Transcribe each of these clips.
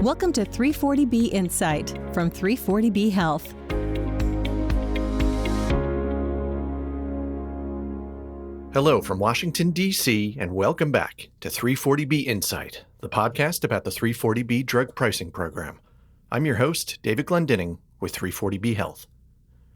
Welcome to 340B Insight from 340B Health. Hello from Washington, D.C., and welcome back to 340B Insight, the podcast about the 340B drug pricing program. I'm your host, David Glendinning, with 340B Health.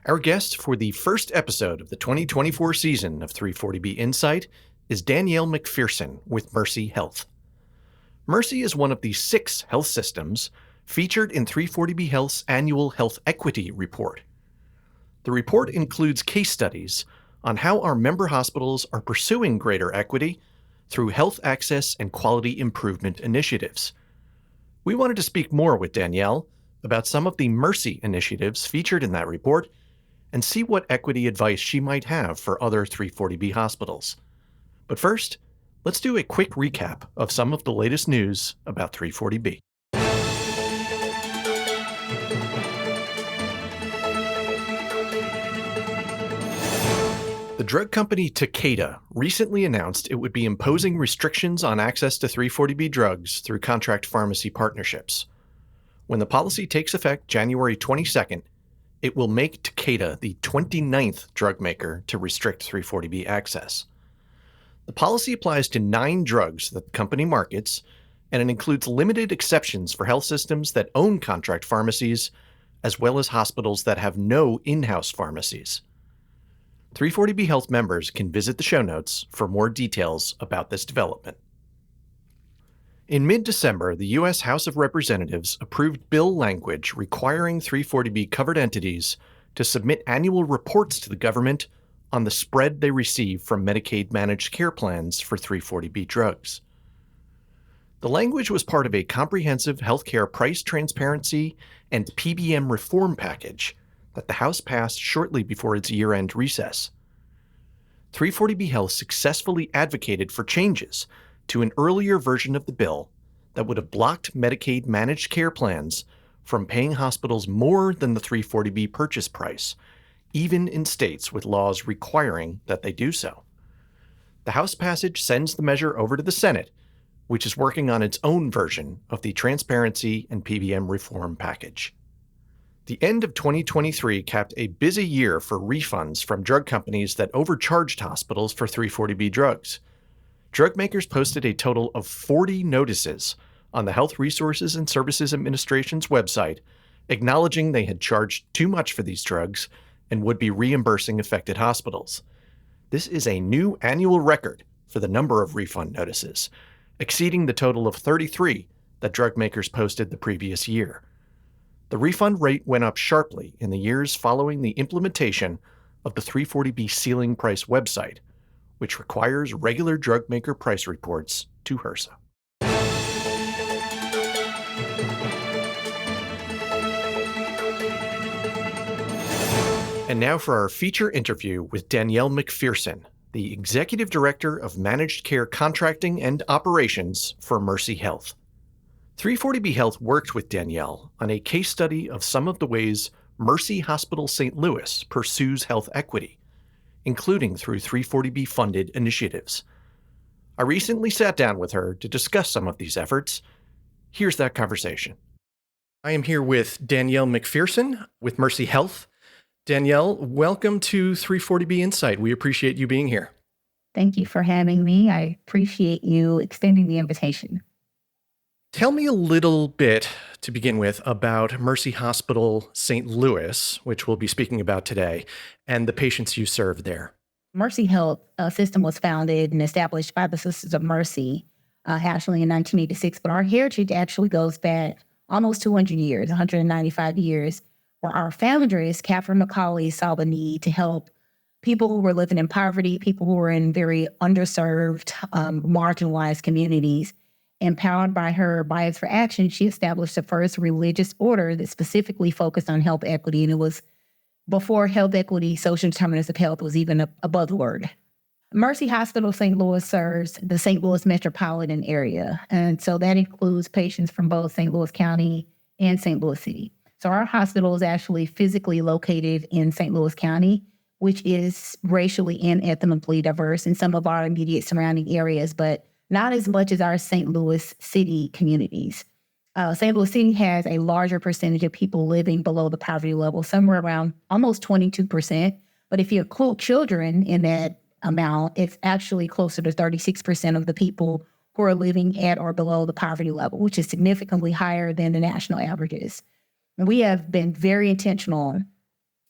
Our guest for the first episode of the 2024 season of 340B Insight is Danielle McPherson with Mercy Health. Mercy is one of the 6 health systems featured in 340B Health's annual Health Equity Report. The report includes case studies on how our member hospitals are pursuing greater equity through health access and quality improvement initiatives. We wanted to speak more with Danielle about some of the Mercy initiatives featured in that report and see what equity advice she might have for other 340B hospitals. But first, let's do a quick recap of some of the latest news about 340B. The drug company Takeda recently announced it would be imposing restrictions on access to 340B drugs through contract pharmacy partnerships. When the policy takes effect January 22nd, it will make Takeda the 29th drug maker to restrict 340B access. The policy applies to 9 drugs that the company markets, and it includes limited exceptions for health systems that own contract pharmacies, as well as hospitals that have no in-house pharmacies. 340B Health members can visit the show notes for more details about this development. In mid-December, the U.S. House of Representatives approved bill language requiring 340B covered entities to submit annual reports to the government on the spread they receive from Medicaid managed care plans for 340B drugs. The language was part of a comprehensive healthcare price transparency and PBM reform package that the House passed shortly before its year-end recess. 340B Health successfully advocated for changes to an earlier version of the bill that would have blocked Medicaid managed care plans from paying hospitals more than the 340B purchase price, even in states with laws requiring that they do so. The House passage sends the measure over to the Senate, which is working on its own version of the Transparency and PBM reform package. The end of 2023 capped a busy year for refunds from drug companies that overcharged hospitals for 340B drugs. Drug makers posted a total of 40 notices on the Health Resources and Services Administration's website, acknowledging they had charged too much for these drugs and would be reimbursing affected hospitals. This is a new annual record for the number of refund notices, exceeding the total of 33 that drug makers posted the previous year. The refund rate went up sharply in the years following the implementation of the 340B ceiling price website, which requires regular drug maker price reports to HRSA. And now for our feature interview with Danielle McPherson, the Executive Director of Managed Care Contracting and Operations for Mercy Health. 340B Health worked with Danielle on a case study of some of the ways Mercy Hospital St. Louis pursues health equity, including through 340B-funded initiatives. I recently sat down with her to discuss some of these efforts. Here's that conversation. I am here with Danielle McPherson with Mercy Health. Danielle, welcome to 340B Insight. We appreciate you being here. Thank you for having me. I appreciate you extending the invitation. Tell me a little bit, to begin with, about Mercy Hospital St. Louis, which we'll be speaking about today, and the patients you serve there. Mercy Health system was founded and established by the Sisters of Mercy, actually in 1986, but our heritage actually goes back almost 200 years, 195 years, where our founders, Catherine McCauley, saw the need to help people who were living in poverty, people who were in very underserved, marginalized communities. Empowered by her Bias for Action, she established the first religious order that specifically focused on health equity. And it was before health equity, social determinants of health was even a buzzword. Mercy Hospital St. Louis serves the St. Louis metropolitan area. And so that includes patients from both St. Louis County and St. Louis City. So our hospital is actually physically located in St. Louis County, which is racially and ethnically diverse in some of our immediate surrounding areas, but not as much as our St. Louis City communities. St. Louis City has a larger percentage of people living below the poverty level, somewhere around almost 22%. But if you include children in that amount, it's actually closer to 36% of the people who are living at or below the poverty level, which is significantly higher than the national averages. And we have been very intentional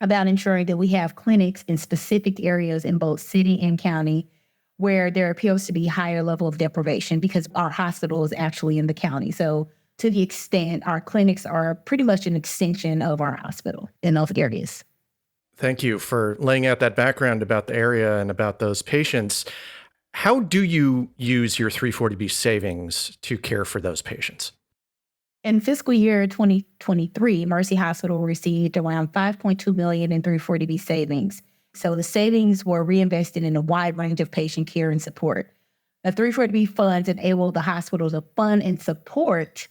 about ensuring that we have clinics in specific areas in both city and county where there appears to be higher level of deprivation because our hospital is actually in the county. So to the extent our clinics are pretty much an extension of our hospital in those areas. Thank you for laying out that background about the area and about those patients. How do you use your 340B savings to care for those patients? In fiscal year 2023, Mercy Hospital received around $5.2 million in 340B savings. So the savings were reinvested in a wide range of patient care and support. The 340B funds enable the hospital to fund and support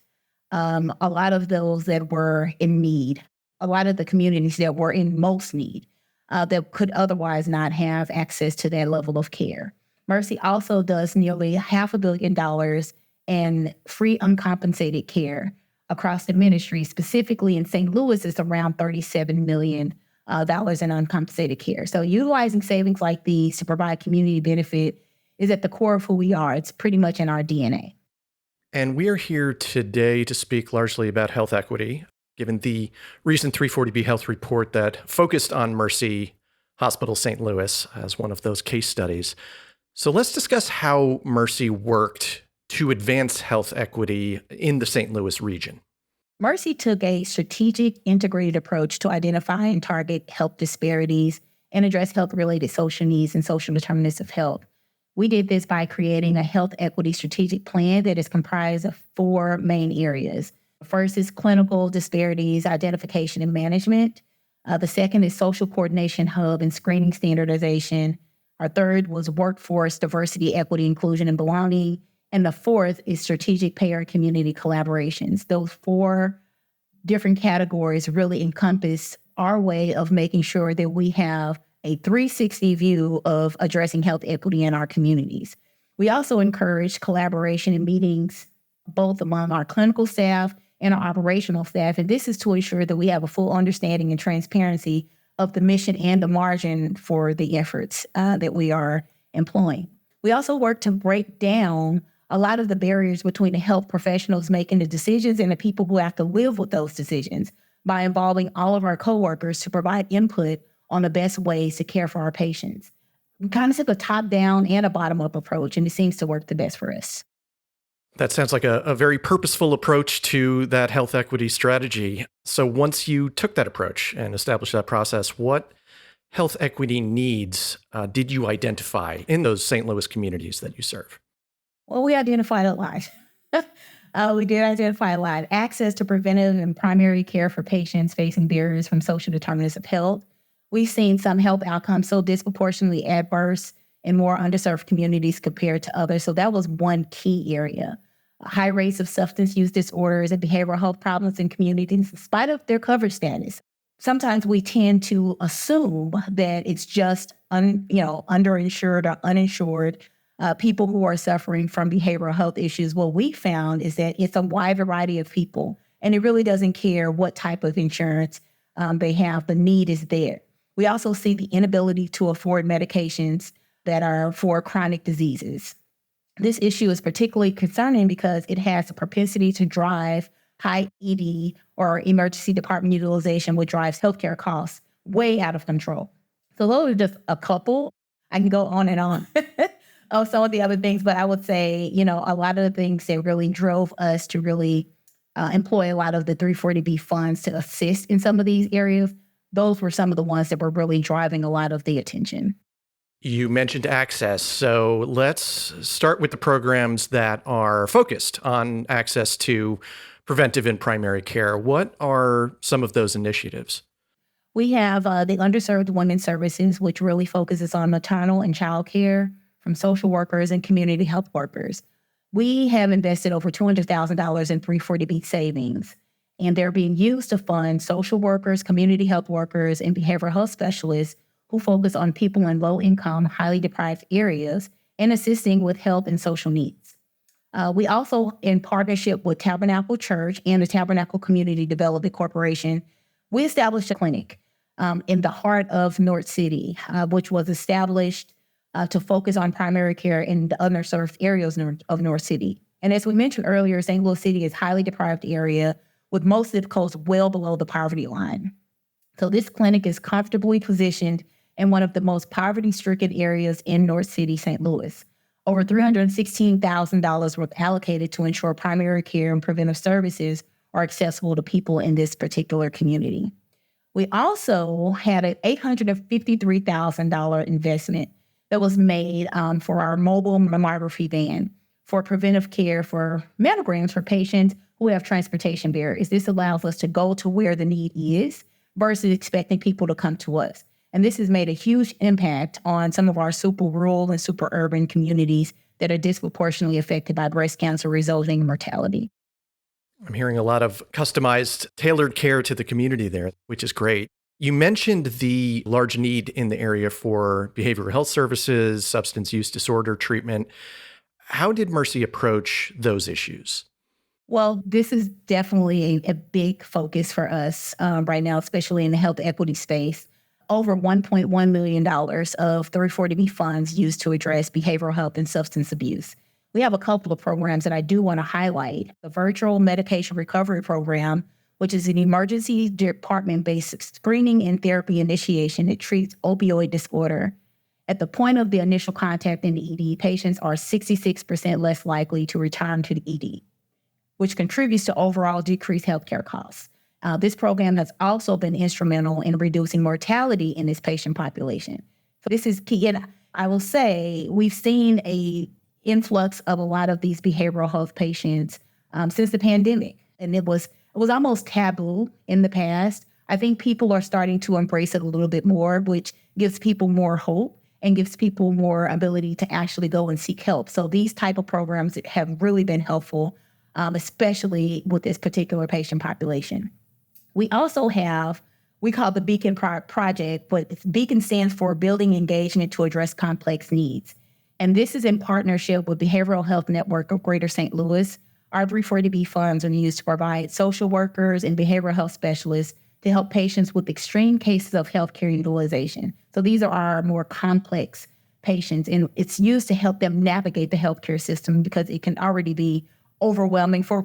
a lot of those that were in need, a lot of the communities that were in most need, that could otherwise not have access to that level of care. Mercy also does nearly $500 million in free uncompensated care across the ministry. Specifically in St. Louis, it's around $37 million in uncompensated care. So utilizing savings like these to provide community benefit is at the core of who we are. It's pretty much in our DNA. And we are here today to speak largely about health equity, given the recent 340B health report that focused on Mercy Hospital St. Louis as one of those case studies. So let's discuss how Mercy worked to advance health equity in the St. Louis region. Mercy took a strategic, integrated approach to identify and target health disparities and address health-related social needs and social determinants of health. We did this by creating a health equity strategic plan that is comprised of 4 main areas. First is clinical disparities, identification and management. The second is social coordination hub and screening standardization. Our third was workforce diversity, equity, inclusion, and belonging. And the fourth is strategic payer and community collaborations. Those 4 different categories really encompass our way of making sure that we have a 360 view of addressing health equity in our communities. We also encourage collaboration in meetings, both among our clinical staff and our operational staff. And this is to ensure that we have a full understanding and transparency of the mission and the margin for the efforts that we are employing. We also work to break down a lot of the barriers between the health professionals making the decisions and the people who have to live with those decisions by involving all of our coworkers to provide input on the best ways to care for our patients. We kind of took a top-down and a bottom-up approach, and it seems to work the best for us. That sounds like a very purposeful approach to that health equity strategy. So once you took that approach and established that process, what health equity needs did you identify in those St. Louis communities that you serve? Well, we identified a lot. We did identify a lot. Access to preventive and primary care for patients facing barriers from social determinants of health. We've seen some health outcomes so disproportionately adverse in more underserved communities compared to others. So that was one key area. High rates of substance use disorders and behavioral health problems in communities in spite of their coverage status. Sometimes we tend to assume that it's just underinsured or uninsured people who are suffering from behavioral health issues. What we found is that it's a wide variety of people, and it really doesn't care what type of insurance they have. The need is there. We also see the inability to afford medications that are for chronic diseases. This issue is particularly concerning because it has a propensity to drive high ED or emergency department utilization, which drives healthcare costs way out of control. So those are just a couple. I can go on and on of some of the other things, but I would say, a lot of the things that really drove us to really employ a lot of the 340B funds to assist in some of these areas, those were some of the ones that were really driving a lot of the attention. You mentioned access, so let's start with the programs that are focused on access to preventive and primary care. What are some of those initiatives? We have the Underserved Women's Services, which really focuses on maternal and child care from social workers and community health workers. We have invested over $200,000 in 340B savings, and they're being used to fund social workers, community health workers, and behavioral health specialists who focus on people in low-income, highly deprived areas and assisting with health and social needs. We also, in partnership with Tabernacle Church and the Tabernacle Community Development Corporation, we established a clinic in the heart of North City, which was established to focus on primary care in the underserved areas of North City. And as we mentioned earlier, St. Louis City is a highly deprived area with most zip codes well below the poverty line. So this clinic is comfortably positioned in one of the most poverty-stricken areas in North City, St. Louis. Over $316,000 were allocated to ensure primary care and preventive services are accessible to people in this particular community. We also had an $853,000 investment that was made for our mobile mammography van for preventive care for mammograms for patients who have transportation barriers. This allows us to go to where the need is versus expecting people to come to us. And this has made a huge impact on some of our super rural and super urban communities that are disproportionately affected by breast cancer, resulting in mortality. I'm hearing a lot of customized, tailored care to the community there, which is great. You mentioned the large need in the area for behavioral health services, substance use disorder treatment. How did Mercy approach those issues? Well, this is definitely a big focus for us right now, especially in the health equity space. Over $1.1 million of 340B funds used to address behavioral health and substance abuse. We have a couple of programs that I do want to highlight. The Virtual Medication Recovery Program, which is an emergency department-based screening and therapy initiation that treats opioid disorder. At the point of the initial contact in the ED, patients are 66% less likely to return to the ED, which contributes to overall decreased healthcare costs. This program has also been instrumental in reducing mortality in this patient population. So this is key. And I will say we've seen a influx of a lot of these behavioral health patients since the pandemic. And it was almost taboo in the past. I think people are starting to embrace it a little bit more, which gives people more hope and gives people more ability to actually go and seek help. So these type of programs have really been helpful, especially with this particular patient population. We also have, we call the Beacon Project, but Beacon stands for Building Engagement to Address Complex Needs. And this is in partnership with Behavioral Health Network of Greater St. Louis. Our 340B funds are used to provide social workers and behavioral health specialists to help patients with extreme cases of healthcare utilization. So these are our more complex patients, and it's used to help them navigate the healthcare system because it can already be overwhelming for,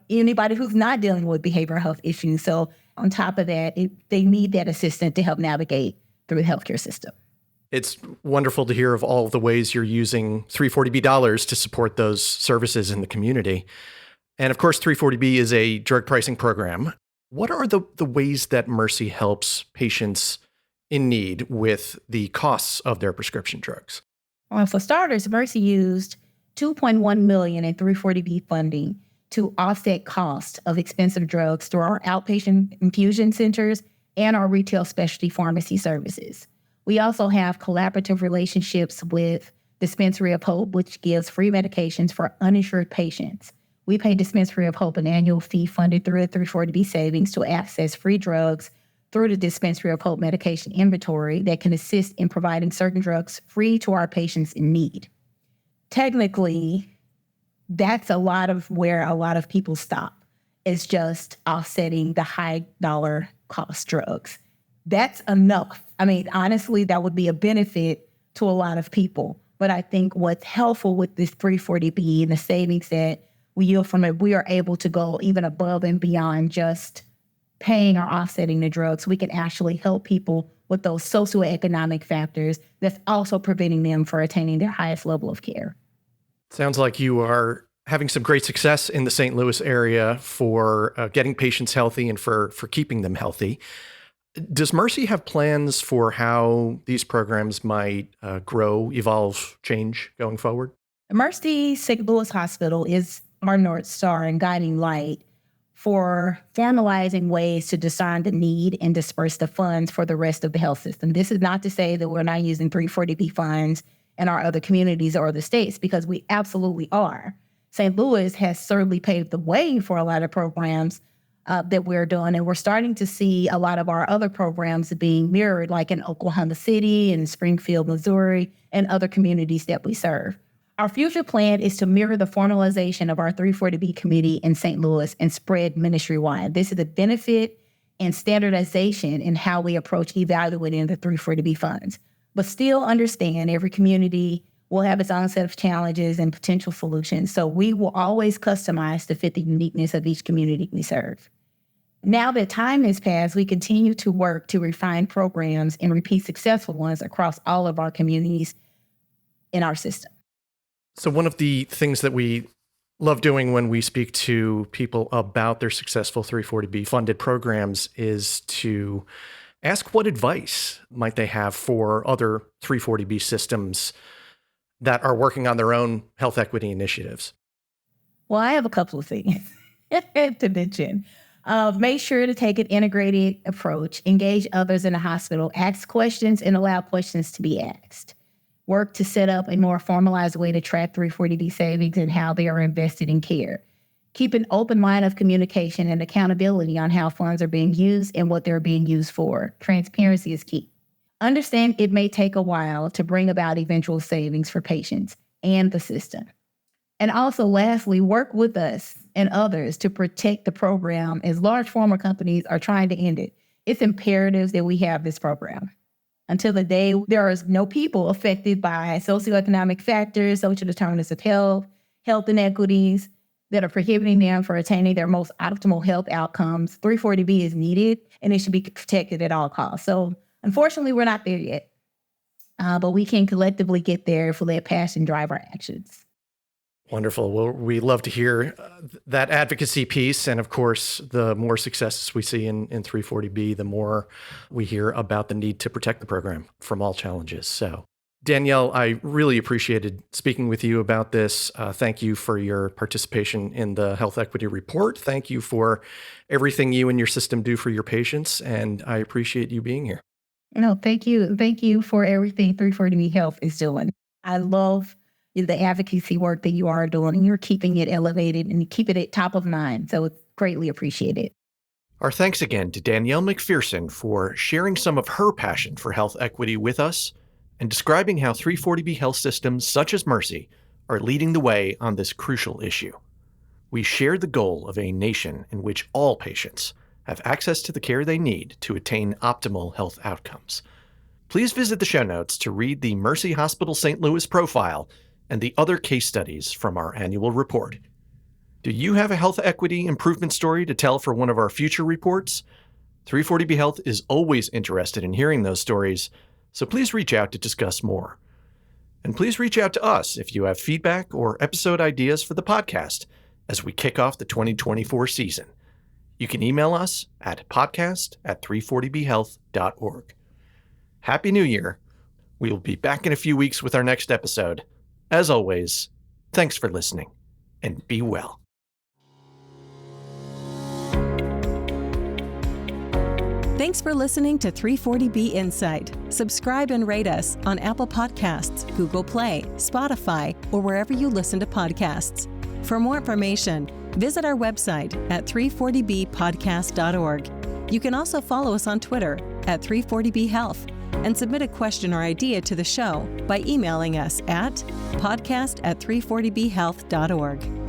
anybody who's not dealing with behavioral health issues. So on top of that, they need that assistance to help navigate through the healthcare system. It's wonderful to hear of all of the ways you're using 340B dollars to support those services in the community. And of course, 340B is a drug pricing program. What are the ways that Mercy helps patients in need with the costs of their prescription drugs? Well, for starters, Mercy used $2.1 million in 340B funding to offset costs of expensive drugs through our outpatient infusion centers and our retail specialty pharmacy services. We also have collaborative relationships with Dispensary of Hope, which gives free medications for uninsured patients. We pay Dispensary of Hope an annual fee funded through the 340B savings to access free drugs through the Dispensary of Hope medication inventory that can assist in providing certain drugs free to our patients in need. Technically, that's a lot of where a lot of people stop. It's just offsetting the high dollar cost drugs. That's enough. I mean, honestly, that would be a benefit to a lot of people. But I think what's helpful with this 340B and the savings that we yield from it, we are able to go even above and beyond just paying or offsetting the drugs. We can actually help people with those socioeconomic factors that's also preventing them from attaining their highest level of care. Sounds like you are having some great success in the St. Louis area for getting patients healthy and for keeping them healthy. Does Mercy have plans for how these programs might grow, evolve, change going forward? Mercy St. Louis Hospital is our North Star and guiding light for formalizing ways to discern the need and disperse the funds for the rest of the health system. This is not to say that we're not using 340B funds in our other communities or the states, because we absolutely are. St. Louis has certainly paved the way for a lot of programs that we're doing, and we're starting to see a lot of our other programs being mirrored, like in Oklahoma City and Springfield, Missouri, and other communities that we serve. Our future plan is to mirror the formalization of our 340B committee in St. Louis and spread ministry-wide. This is the benefit and standardization in how we approach evaluating the 340B funds. But still understand every community will have its own set of challenges and potential solutions. So we will always customize to fit the uniqueness of each community we serve. Now that time has passed, we continue to work to refine programs and repeat successful ones across all of our communities in our system. So one of the things that we love doing when we speak to people about their successful 340B funded programs is to ask what advice might they have for other 340B systems that are working on their own health equity initiatives. Well, I have a couple of things to mention. Make sure to take an integrated approach, engage others in the hospital, ask questions and allow questions to be asked. Work to set up a more formalized way to track 340B savings and how they are invested in care. Keep an open line of communication and accountability on how funds are being used and what they're being used for. Transparency is key. Understand it may take a while to bring about eventual savings for patients and the system. And also, lastly, work with us and others to protect the program as large pharma companies are trying to end it. It's imperative that we have this program. Until the day there is no people affected by socioeconomic factors, social determinants of health inequities that are prohibiting them from attaining their most optimal health outcomes, 340B is needed and it should be protected at all costs. So unfortunately, we're not there yet, but we can collectively get there if we let passion drive our actions. Wonderful. Well, we love to hear that advocacy piece. And of course, the more successes we see in 340B, the more we hear about the need to protect the program from all challenges. So, Danielle, I really appreciated speaking with you about this. Thank you for your participation in the Health Equity Report. Thank you for everything you and your system do for your patients. And I appreciate you being here. No, thank you. Thank you for everything 340B Health is doing. I love the advocacy work that you are doing, and you're keeping it elevated and keeping it top of mind. So it's greatly appreciated. Our thanks again to Danielle McPherson for sharing some of her passion for health equity with us and describing how 340B health systems such as Mercy are leading the way on this crucial issue. We shared the goal of a nation in which all patients have access to the care they need to attain optimal health outcomes. Please visit the show notes to read the Mercy Hospital St. Louis profile and the other case studies from our annual report. Do you have a health equity improvement story to tell for one of our future reports? 340B Health is always interested in hearing those stories, so please reach out to discuss more. And please reach out to us if you have feedback or episode ideas for the podcast as we kick off the 2024 season. You can email us at podcast@340bhealth.org. Happy New Year. We will be back in a few weeks with our next episode. As always, thanks for listening, and be well. Thanks for listening to 340B Insight. Subscribe and rate us on Apple Podcasts, Google Play, Spotify, or wherever you listen to podcasts. For more information, visit our website at 340bpodcast.org. You can also follow us on Twitter at 340bhealth and submit a question or idea to the show by emailing us at podcast@340bhealth.org.